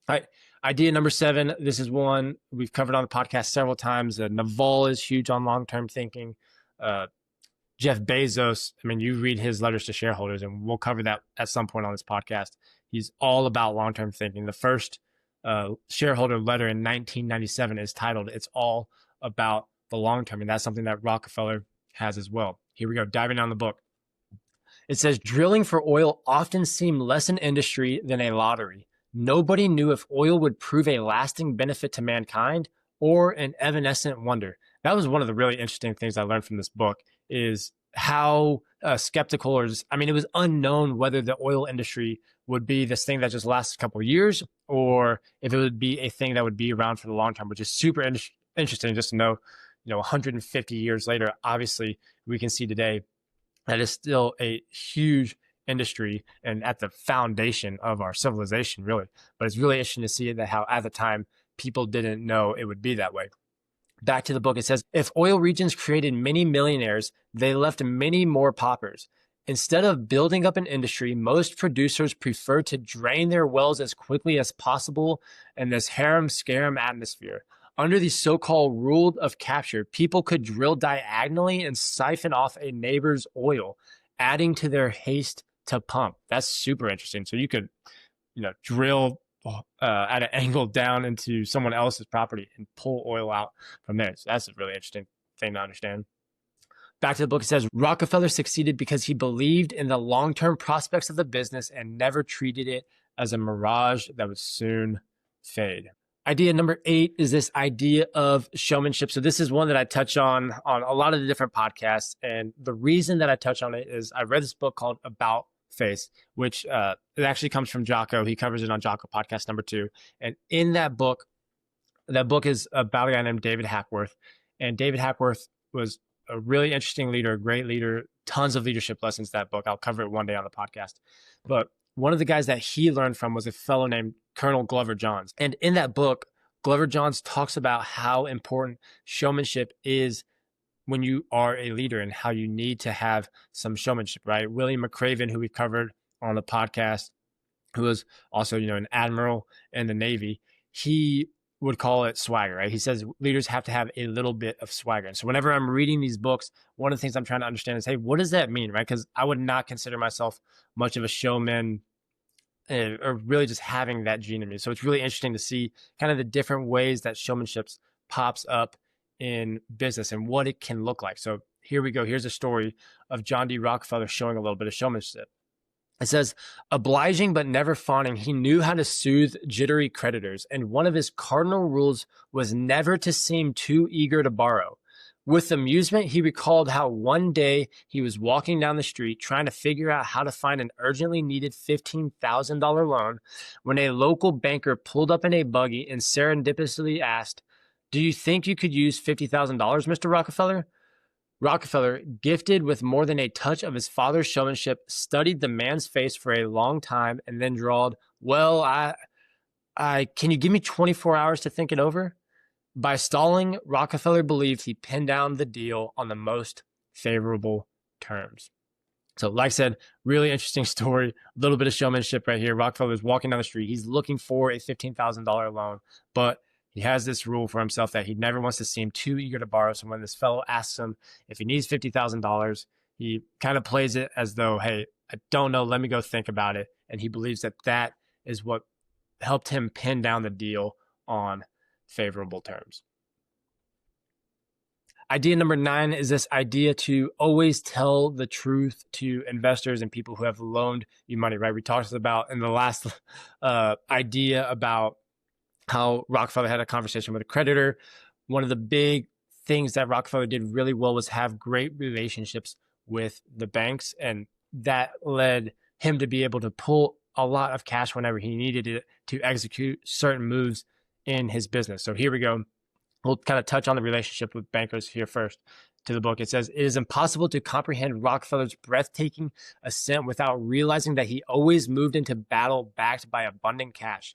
All right. Idea number 7. This is one we've covered on the podcast several times. Naval is huge on long-term thinking. Jeff Bezos, I mean, you read his letters to shareholders, and we'll cover that at some point on this podcast. He's all about long-term thinking. The first shareholder letter in 1997 is titled, It's All About the Long Term. And that's something that Rockefeller has as well. Here we go, diving down the book. It says, drilling for oil often seemed less an industry than a lottery. Nobody knew if oil would prove a lasting benefit to mankind or an evanescent wonder. That was one of the really interesting things I learned from this book, is how skeptical, or just, I mean, it was unknown whether the oil industry would be this thing that just lasts a couple of years, or if it would be a thing that would be around for the long term, which is super interesting just to know, 150 years later, obviously we can see today that is still a huge industry and at the foundation of our civilization, really. But it's really interesting to see that how at the time people didn't know it would be that way. Back to the book, it says, if oil regions created many millionaires, they left many more paupers. Instead of building up an industry, most producers prefer to drain their wells as quickly as possible in this harem-scarum atmosphere. Under the so-called rule of capture, people could drill diagonally and siphon off a neighbor's oil, adding to their haste to pump. That's super interesting. So you could, drill at an angle down into someone else's property and pull oil out from there. So that's a really interesting thing to understand. Back to the book, it says, Rockefeller succeeded because he believed in the long-term prospects of the business and never treated it as a mirage that would soon fade. Idea number 8 is this idea of showmanship. So this is one that I touch on a lot of the different podcasts. And the reason that I touch on it is I read this book called About Face, which it actually comes from Jocko. He covers it on Jocko podcast number 2. And in that book is about a guy named David Hackworth. And David Hackworth was a really interesting leader, a great leader, tons of leadership lessons, that book. I'll cover it one day on the podcast. But one of the guys that he learned from was a fellow named Colonel Glover Johns. And in that book, Glover Johns talks about how important showmanship is when you are a leader and how you need to have some showmanship, right? William McRaven, who we've covered on the podcast, who was also, an admiral in the Navy, he would call it swagger, right? He says leaders have to have a little bit of swagger. And so whenever I'm reading these books, one of the things I'm trying to understand is, hey, what does that mean, right? Because I would not consider myself much of a showman or really just having that gene in me. So it's really interesting to see kind of the different ways that showmanship pops up in business and what it can look like. So here we go. Here's a story of John D. Rockefeller showing a little bit of showmanship. It says, obliging but never fawning, he knew how to soothe jittery creditors, and one of his cardinal rules was never to seem too eager to borrow. With amusement, he recalled how one day he was walking down the street trying to figure out how to find an urgently needed $15,000 loan when a local banker pulled up in a buggy and serendipitously asked, "Do you think you could use $50,000, Mr. Rockefeller?" Rockefeller, gifted with more than a touch of his father's showmanship, studied the man's face for a long time and then drawled, "Well, I can you give me 24 hours to think it over?" By stalling, Rockefeller believed he pinned down the deal on the most favorable terms. So like I said, really interesting story, a little bit of showmanship right here. Rockefeller is walking down the street. He's looking for a $15,000 loan, but he has this rule for himself that he never wants to seem too eager to borrow. So when this fellow asks him if he needs $50,000, he kind of plays it as though, hey, I don't know, let me go think about it. And he believes that that is what helped him pin down the deal on favorable terms. Idea number 9 is this idea to always tell the truth to investors and people who have loaned you money, right? We talked about in the last idea about how Rockefeller had a conversation with a creditor. One of the big things that Rockefeller did really well was have great relationships with the banks, and that led him to be able to pull a lot of cash whenever he needed it to execute certain moves in his business. So here we go. We'll kind of touch on the relationship with bankers here first to the book. It says, it is impossible to comprehend Rockefeller's breathtaking ascent without realizing that he always moved into battle backed by abundant cash.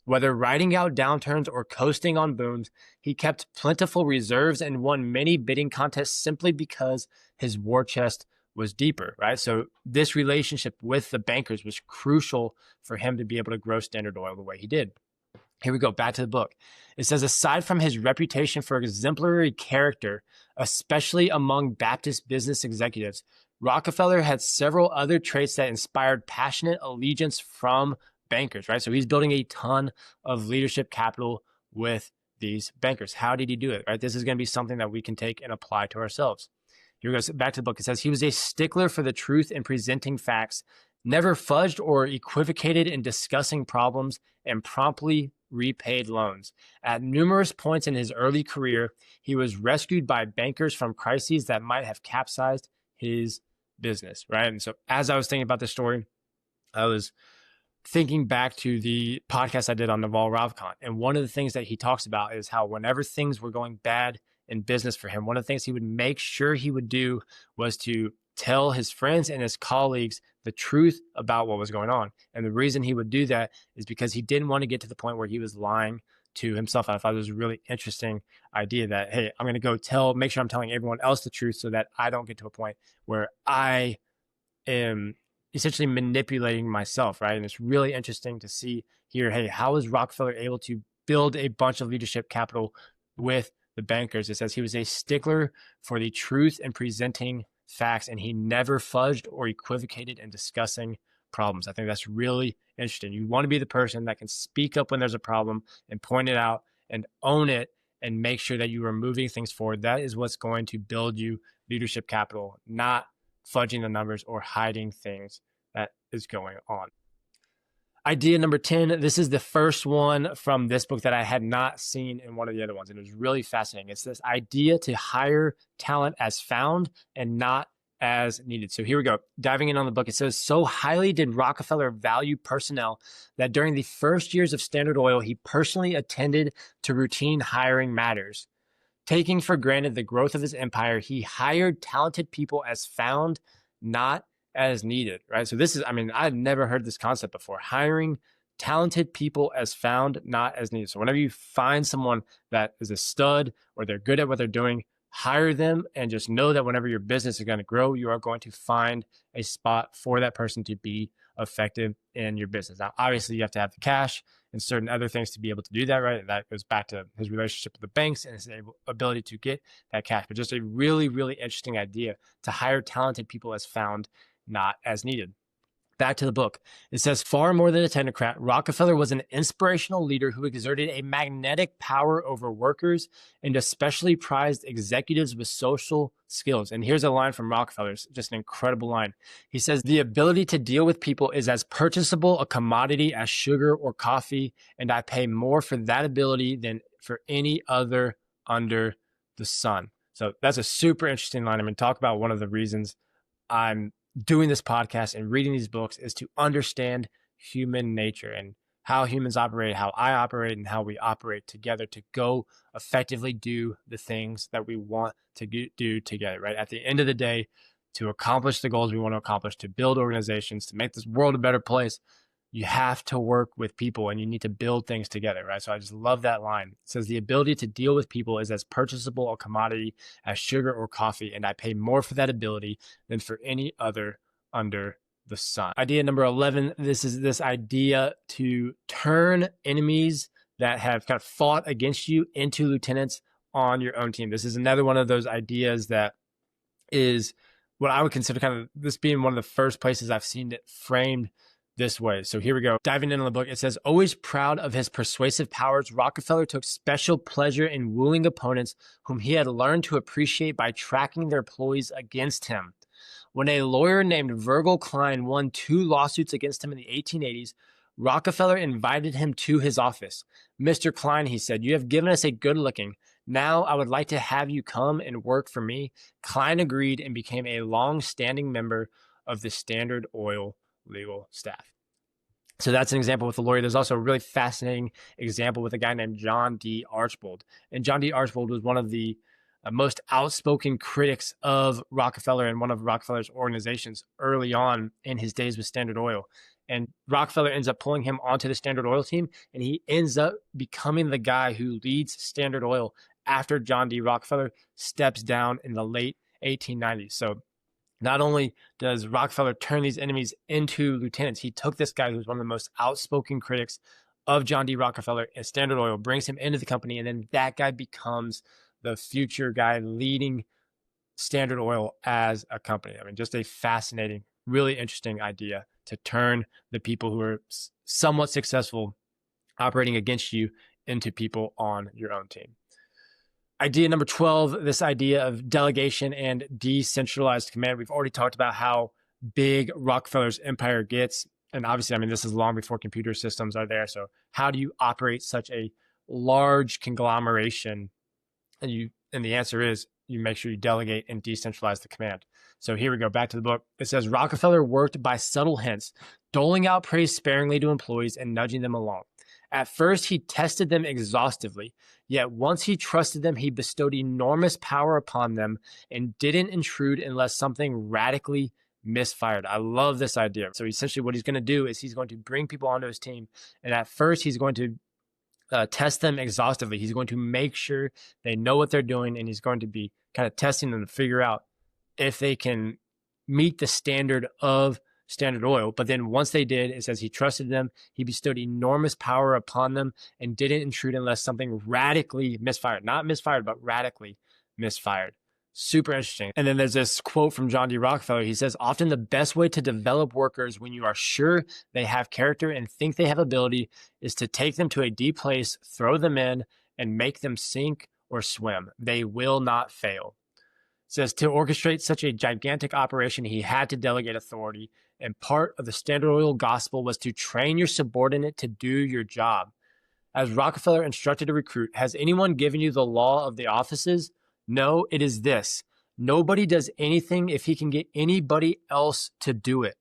Whether riding out downturns or coasting on booms, he kept plentiful reserves and won many bidding contests simply because his war chest was deeper, right? So this relationship with the bankers was crucial for him to be able to grow Standard Oil the way he did. Here we go, back to the book. It says, aside from his reputation for exemplary character, especially among Baptist business executives, Rockefeller had several other traits that inspired passionate allegiance from bankers, right? So he's building a ton of leadership capital with these bankers. How did he do it, right? This is going to be something that we can take and apply to ourselves. Here we go, back to the book. It says, he was a stickler for the truth in presenting facts, never fudged or equivocated in discussing problems, and promptly repaid loans. At numerous points in his early career, he was rescued by bankers from crises that might have capsized his business, right? And so as I was thinking about this story, I was thinking back to the podcast I did on Naval Ravikant. And one of the things that he talks about is how whenever things were going bad in business for him, one of the things he would make sure he would do was to tell his friends and his colleagues the truth about what was going on. And the reason he would do that is because he didn't want to get to the point where he was lying to himself. I thought it was a really interesting idea that, hey, I'm going to go make sure I'm telling everyone else the truth so that I don't get to a point where I am essentially manipulating myself, right? And it's really interesting to see here, hey, how is Rockefeller able to build a bunch of leadership capital with the bankers? It says he was a stickler for the truth and presenting facts, and he never fudged or equivocated in discussing problems. I think that's really interesting. You want to be the person that can speak up when there's a problem and point it out and own it and make sure that you are moving things forward. That is what's going to build you leadership capital, not fudging the numbers or hiding things that is going on. Idea number 10, this is the first one from this book that I had not seen in one of the other ones, and it was really fascinating. It's this idea to hire talent as found and not as needed. So here we go. Diving in on the book, it says, so highly did Rockefeller value personnel that during the first years of Standard Oil, he personally attended to routine hiring matters. Taking for granted the growth of his empire, he hired talented people as found, not as needed, right? So this is, I mean, I've never heard this concept before. Hiring talented people as found, not as needed. So whenever you find someone that is a stud or they're good at what they're doing, hire them and just know that whenever your business is going to grow, you are going to find a spot for that person to be effective in your business. Now, obviously, you have to have the cash and certain other things to be able to do that, right? And that goes back to his relationship with the banks and his ability to get that cash. But just a really, really interesting idea to hire talented people as found, not as needed. Back to the book. It says, far more than a technocrat, Rockefeller was an inspirational leader who exerted a magnetic power over workers and especially prized executives with social skills. And here's a line from Rockefeller, it's just an incredible line. He says, the ability to deal with people is as purchasable a commodity as sugar or coffee, and I pay more for that ability than for any other under the sun. So that's a super interesting line. I'm going to talk about one of the reasons I'm doing this podcast and reading these books is to understand human nature and how humans operate, how I operate, and how we operate together to go effectively do the things that we want to do together, right? At the end of the day, to accomplish the goals we want to accomplish, to build organizations, to make this world a better place, you have to work with people and you need to build things together, right? So I just love that line. It says, the ability to deal with people is as purchasable a commodity as sugar or coffee, and I pay more for that ability than for any other under the sun. Idea number 11, this is this idea to turn enemies that have kind of fought against you into lieutenants on your own team. This is another one of those ideas that is what I would consider kind of this being one of the first places I've seen it framed this way. So here we go. Diving in on the book, it says, always proud of his persuasive powers, Rockefeller took special pleasure in wooing opponents whom he had learned to appreciate by tracking their ploys against him. When a lawyer named Virgil Klein won 2 lawsuits against him in the 1880s, Rockefeller invited him to his office. Mr. Klein, he said, you have given us a good licking. Now I would like to have you come and work for me. Klein agreed and became a long-standing member of the Standard Oil legal staff. So that's an example with a lawyer. There's also a really fascinating example with a guy named John D. Archbold. And John D. Archbold was one of the most outspoken critics of Rockefeller and one of Rockefeller's organizations early on in his days with Standard Oil. And Rockefeller ends up pulling him onto the Standard Oil team, and he ends up becoming the guy who leads Standard Oil after John D. Rockefeller steps down in the late 1890s. So not only does Rockefeller turn these enemies into lieutenants, he took this guy who's one of the most outspoken critics of John D. Rockefeller and Standard Oil, brings him into the company, and then that guy becomes the future guy leading Standard Oil as a company. I mean, just a fascinating, really interesting idea to turn the people who are somewhat successful operating against you into people on your own team. Idea number 12, this idea of delegation and decentralized command. We've already talked about how big Rockefeller's empire gets. And obviously, I mean, this is long before computer systems are there. So how do you operate such a large conglomeration? And the answer is you make sure you delegate and decentralize the command. So here we go, back to the book. It says, Rockefeller worked by subtle hints, doling out praise sparingly to employees and nudging them along. At first, he tested them exhaustively, yet once he trusted them, he bestowed enormous power upon them and didn't intrude unless something radically misfired. I love this idea. So essentially what he's going to do is he's going to bring people onto his team, and at first he's going to test them exhaustively. He's going to make sure they know what they're doing, and he's going to be kind of testing them to figure out if they can meet the standard of Standard Oil. But then once they did, it says he trusted them, he bestowed enormous power upon them, and didn't intrude unless something radically misfired. Not misfired, but radically misfired. Super interesting. And then there's this quote from John D. Rockefeller. He says, often the best way to develop workers when you are sure they have character and think they have ability is to take them to a deep place, throw them in, and make them sink or swim. They will not fail. It says to orchestrate such a gigantic operation, he had to delegate authority. And part of the Standard Oil gospel was to train your subordinate to do your job. As Rockefeller instructed a recruit, has anyone given you the law of the offices? No, it is this. Nobody does anything if he can get anybody else to do it.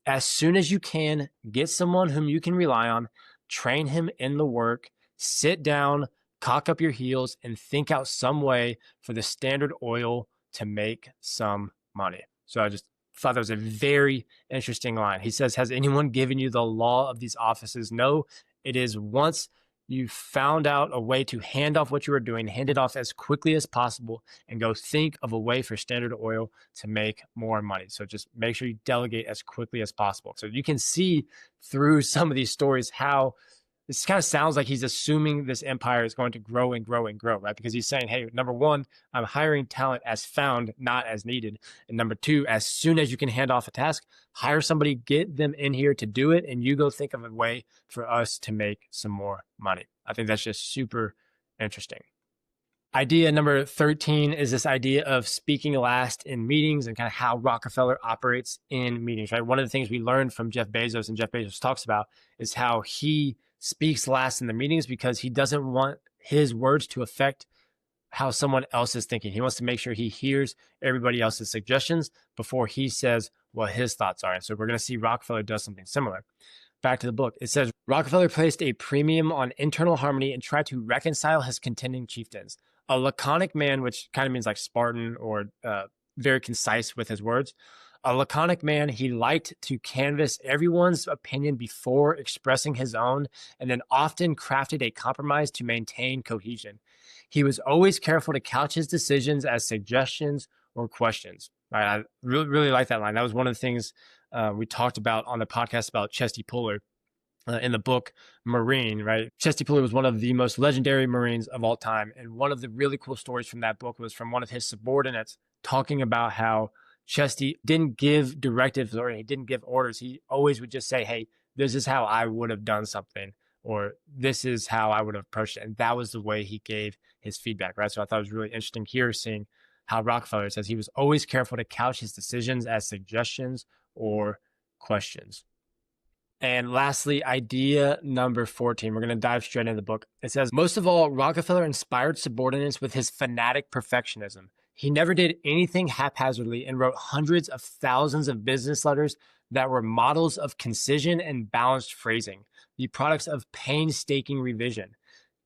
As soon as you can, get someone whom you can rely on, train him in the work, sit down, cock up your heels, and think out some way for the Standard Oil to make some money. So I just thought that was a very interesting line. He says, has anyone given you the law of these offices? No, it is once you found out a way to hand off what you were doing, hand it off as quickly as possible, and go think of a way for Standard Oil to make more money. So just make sure you delegate as quickly as possible. So you can see through some of these stories how this kind of sounds like he's assuming this empire is going to grow and grow and grow, right? Because he's saying, hey, number one, I'm hiring talent as found, not as needed. And number two, as soon as you can hand off a task, hire somebody, get them in here to do it, and you go think of a way for us to make some more money. I think that's just super interesting. Idea number 13 is this idea of speaking last in meetings and kind of how Rockefeller operates in meetings, right? One of the things we learned from Jeff Bezos, and Jeff Bezos talks about, is how he speaks last in the meetings because he doesn't want his words to affect how someone else is thinking. He wants to make sure he hears everybody else's suggestions before he says what his thoughts are. And so we're going to see Rockefeller does something similar. Back to the book. It says, Rockefeller placed a premium on internal harmony and tried to reconcile his contending chieftains. A laconic man, which kind of means like Spartan or very concise with his words. A laconic man, he liked to canvass everyone's opinion before expressing his own, and then often crafted a compromise to maintain cohesion. He was always careful to couch his decisions as suggestions or questions. Right? I really like that line. That was one of the things we talked about on the podcast about Chesty Puller in the book Marine, right? Chesty Puller was one of the most legendary Marines of all time. And one of the really cool stories from that book was from one of his subordinates talking about how Chesty didn't give directives or he didn't give orders. He always would just say, hey, this is how I would have done something, or this is how I would have approached it. And that was the way he gave his feedback, right? So I thought it was really interesting here seeing how Rockefeller says he was always careful to couch his decisions as suggestions or questions. And lastly, idea number 14, we're going to dive straight into the book. It says, most of all, Rockefeller inspired subordinates with his fanatic perfectionism. He never did anything haphazardly and wrote hundreds of thousands of business letters that were models of concision and balanced phrasing, the products of painstaking revision.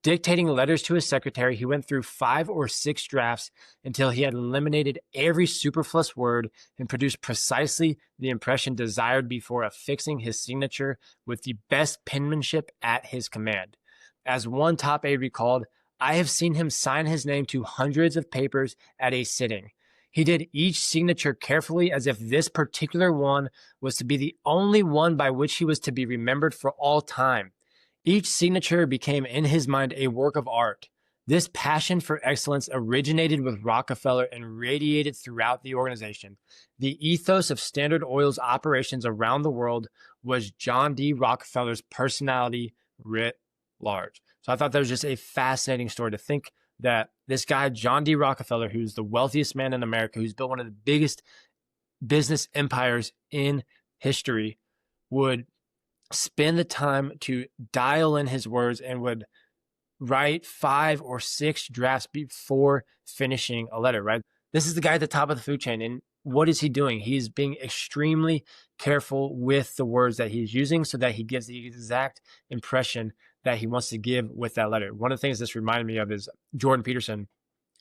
Dictating letters to his secretary, he went through 5 or 6 drafts until he had eliminated every superfluous word and produced precisely the impression desired before affixing his signature with the best penmanship at his command. As one top aide recalled, I have seen him sign his name to hundreds of papers at a sitting. He did each signature carefully as if this particular one was to be the only one by which he was to be remembered for all time. Each signature became in his mind a work of art. This passion for excellence originated with Rockefeller and radiated throughout the organization. The ethos of Standard Oil's operations around the world was John D. Rockefeller's personality writ large. So I thought that was just a fascinating story to think that this guy, John D. Rockefeller, who's the wealthiest man in America, who's built one of the biggest business empires in history, would spend the time to dial in his words and would write 5 or 6 drafts before finishing a letter, right? This is the guy at the top of the food chain. And what is he doing? He's being extremely careful with the words that he's using so that he gives the exact impression that he wants to give with that letter. One of the things this reminded me of is Jordan Peterson,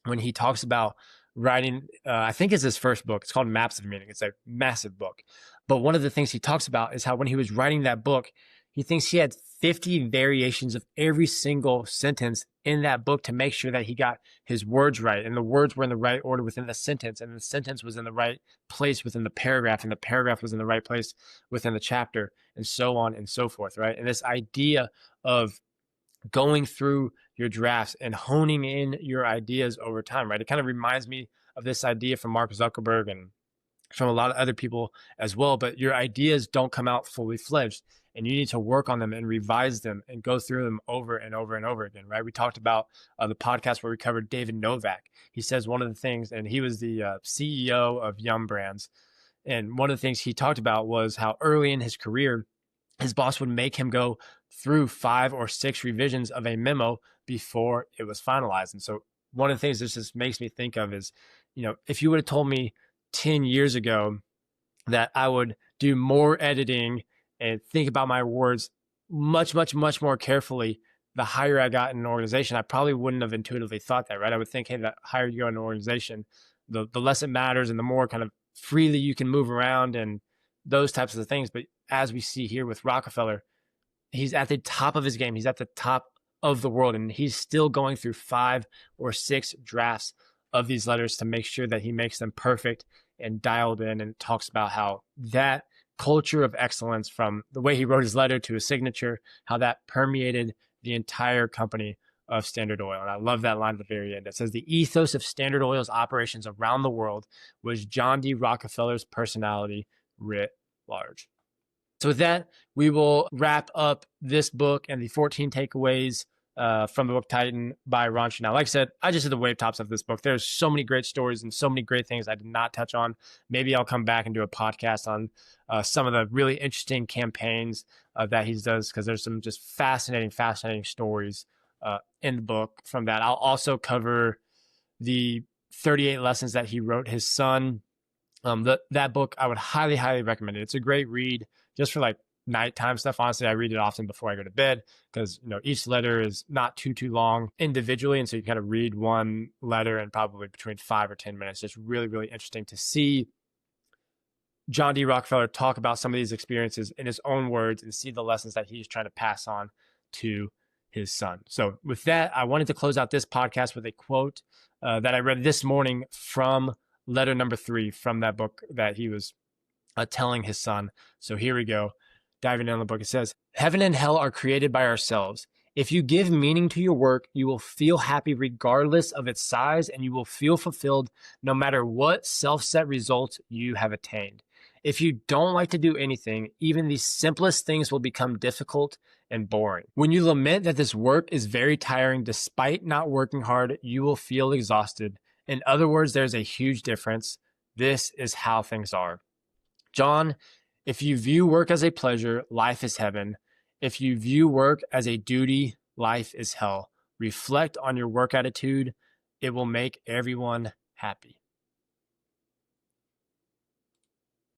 when he talks about writing, I think it's his first book. It's called Maps of Meaning. It's a massive book. But one of the things he talks about is how when he was writing that book, He thinks he had 50 variations of every single sentence in that book to make sure that he got his words right, and the words were in the right order within the sentence, and the sentence was in the right place within the paragraph, and the paragraph was in the right place within the chapter, and so on and so forth, right? And this idea of going through your drafts and honing in your ideas over time, right? It kind of reminds me of this idea from Mark Zuckerberg and from a lot of other people as well, but your ideas don't come out fully fledged, and you need to work on them and revise them and go through them over and over and over again, right? We talked about the podcast where we covered David Novak. He says one of the things, and he was the CEO of Yum Brands, and one of the things he talked about was how early in his career, his boss would make him go through 5 or 6 revisions of a memo before it was finalized. And so one of the things this just makes me think of is, if you would have told me 10 years ago that I would do more editing and think about my words much, much, much more carefully, the higher I got in an organization, I probably wouldn't have intuitively thought that, right? I would think, hey, the higher you go in an organization, the less it matters and the more kind of freely you can move around and those types of things. But as we see here with Rockefeller, he's at the top of his game. He's at the top of the world, and he's still going through 5 or 6 drafts of these letters to make sure that he makes them perfect and dialed in, and talks about how that culture of excellence, from the way he wrote his letter to his signature, how that permeated the entire company of Standard Oil. And I love that line at the very end. It says, the ethos of Standard Oil's operations around the world was John D. Rockefeller's personality writ large. So with that, we will wrap up this book and the 14 takeaways from the book Titan by Ron Chernow. Like I said, I just did the wave tops of this book. There's so many great stories and so many great things I did not touch on. Maybe I'll come back and do a podcast on some of the really interesting campaigns that he does, because there's some just fascinating stories in the book from that. I'll also cover the 38 lessons that he wrote his son. That book, I would highly, highly recommend it. It's a great read just for like nighttime stuff. Honestly, I read it often before I go to bed, because each letter is not too long individually, and so you kind of read one letter in probably between 5 or 10 minutes. It's really, really interesting to see John D. Rockefeller talk about some of these experiences in his own words and see the lessons that he's trying to pass on to his son. So with that, I wanted to close out this podcast with a quote that I read this morning from letter number 3 from that book that he was telling his son. So here we go. Diving into the book, it says, heaven and hell are created by ourselves. If you give meaning to your work, you will feel happy regardless of its size, and you will feel fulfilled no matter what self-set results you have attained. If you don't like to do anything, even the simplest things will become difficult and boring. When you lament that this work is very tiring despite not working hard, you will feel exhausted. In other words, there's a huge difference. This is how things are. John, if you view work as a pleasure, life is heaven. If you view work as a duty, life is hell. Reflect on your work attitude. It will make everyone happy.